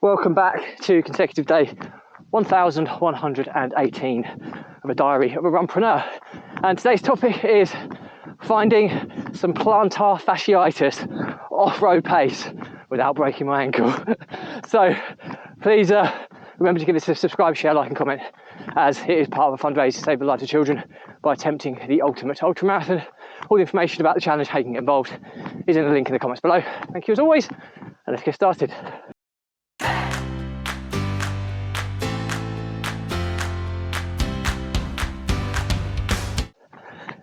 welcome back to consecutive day 1118 of a diary of a runpreneur. And today's topic is finding some plantar fasciitis off-road pace without breaking my ankle. So please remember to give this a subscribe, share, like and comment, as it is part of a fundraiser to save the lives of children by attempting the ultimate ultramarathon. All the information about the challenge, how you can get involved, is in the link in the comments below. Thank you as always, and let's get started.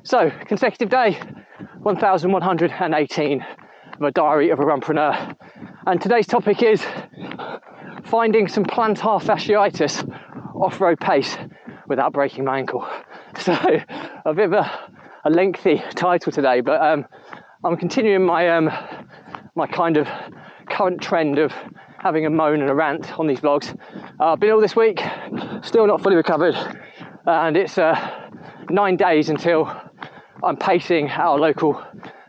So, consecutive day 1118 of a diary of a runpreneur, and today's topic is finding some plantar fasciitis off-road pace without breaking my ankle. So a bit of a lengthy title today, but I'm continuing my my kind of current trend of having a moan and a rant on these vlogs. I've been ill this week, still not fully recovered, and it's 9 days until I'm pacing our local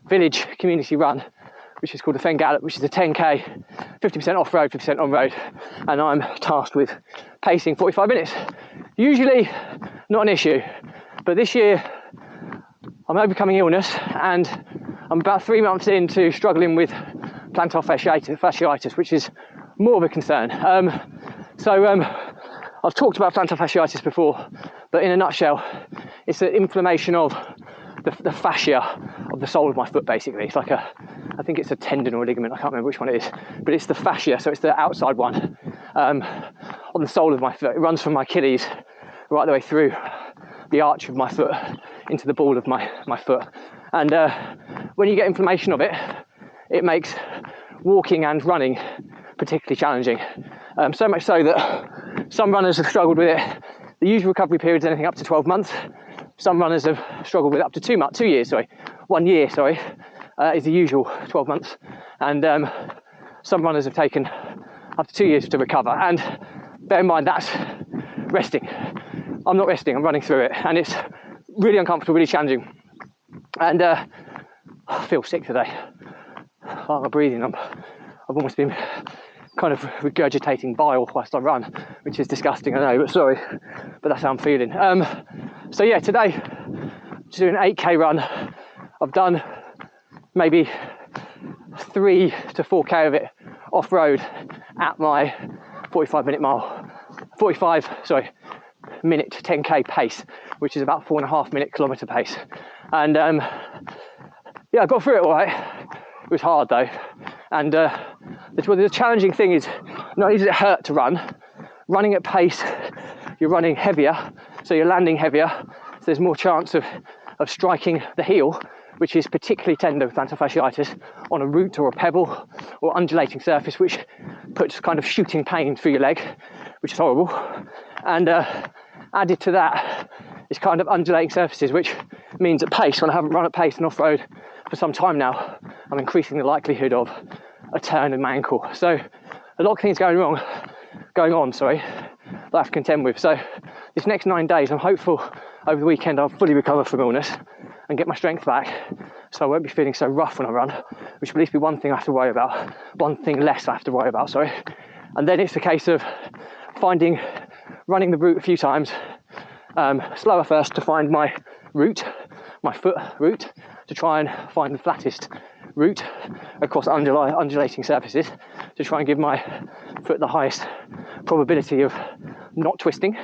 village community run, which is called the Fen Gallop, which is a 10k, 50% off-road, 50% on-road, and I'm tasked with pacing 45 minutes. Usually not an issue, but this year I'm overcoming illness and I'm about 3 months into struggling with plantar fasciitis, which is more of a concern. I've talked about plantar fasciitis before, but in a nutshell, it's an inflammation of the fascia of the sole of my foot, basically. It's like I think it's a tendon or a ligament, I can't remember which one it is, but it's the fascia, so it's the outside one on the sole of my foot. It runs from my Achilles right the way through the arch of my foot into the ball of my foot. And when you get inflammation of it, it makes walking and running particularly challenging. So much so that some runners have struggled with it. The usual recovery period is anything up to 12 months. Some runners have struggled with up to 1 year, is the usual 12 months. And some runners have taken up to 2 years to recover. And bear in mind, that's resting. I'm not resting, I'm running through it. And it's really uncomfortable, really challenging. And I feel sick today. Oh, my breathing, I've almost been kind of regurgitating bile whilst I run, which is disgusting, I know, but sorry, but that's how I'm feeling. So yeah, today, just doing an 8k run. I've done maybe 3 to 4k of it off-road at my 45 minute 10k pace, which is about 4.5 minute kilometre pace. And yeah, I got through it all right. It was hard though. And the challenging thing is, not only does it hurt to run, running at pace, you're running heavier, so you're landing heavier, so there's more chance of striking the heel, which is particularly tender with plantar fasciitis, on a root or a pebble or undulating surface, which puts kind of shooting pain through your leg, which is horrible. And added to that is kind of undulating surfaces, which means at pace, when I haven't run at pace and off-road for some time now, I'm increasing the likelihood of a turn in my ankle. So a lot of things going on, that I have to contend with. So this next 9 days, I'm hopeful over the weekend I'll fully recover from illness and get my strength back, so I won't be feeling so rough when I run, which will at least be one thing I have to worry about, one thing less I have to worry about, And then it's a case of running the route a few times, slower first to find my foot route, to try and find the flattest route across undulating surfaces, to try and give my foot the highest probability of not twisting,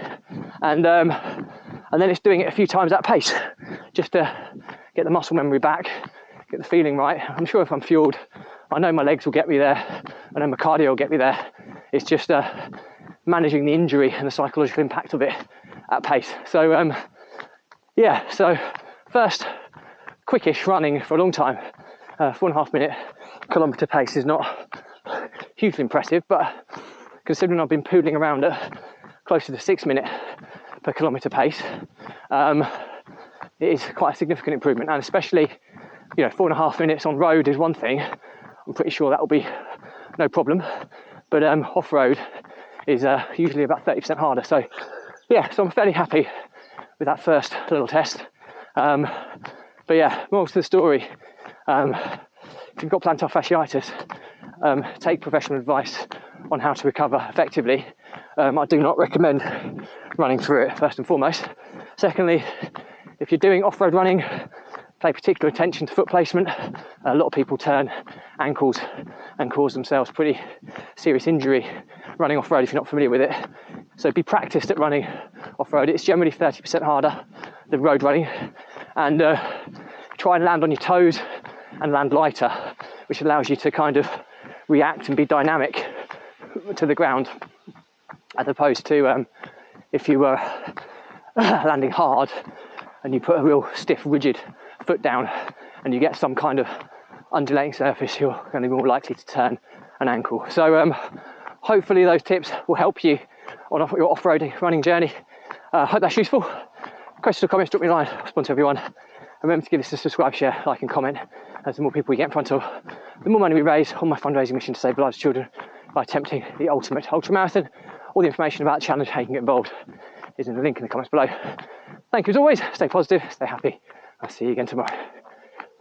and then it's doing it a few times at pace, just to get the muscle memory back, get the feeling right. I'm sure if I'm fueled, I know my legs will get me there, I know my cardio will get me there. It's just managing the injury and the psychological impact of it at pace. So yeah, so first quickish running for a long time, 4.5 minute kilometre pace is not hugely impressive, but considering I've been poodling around at close to the 6 minute per kilometre pace, it is quite a significant improvement. And especially, 4.5 minutes on road is one thing, I'm pretty sure that will be no problem, but off-road is usually about 30% harder. So yeah, so I'm fairly happy with that first little test. But yeah, more to the story, if you've got plantar fasciitis, take professional advice on how to recover effectively, I do not recommend running through it, first and foremost. Secondly, if you're doing off-road running, pay particular attention to foot placement. A lot of people turn ankles and cause themselves pretty serious injury running off-road if you're not familiar with it. So be practiced at running off-road. It's generally 30% harder than road running, and try and land on your toes and land lighter, which allows you to kind of react and be dynamic to the ground, as opposed to if you were landing hard and you put a real stiff, rigid foot down and you get some kind of undulating surface, you're going to be more likely to turn an ankle. So hopefully those tips will help you on your off-road running journey. Hope that's useful. Questions or comments, drop me a line. I'll respond to everyone. Remember to give this a subscribe, share, like and comment, as the more people we get in front of, the more money we raise on my fundraising mission to save the lives of children by attempting the ultimate ultramarathon. All the information about the challenge, how you can get involved, is in the link in the comments below. Thank you as always. Stay positive, stay happy. I'll see you again tomorrow.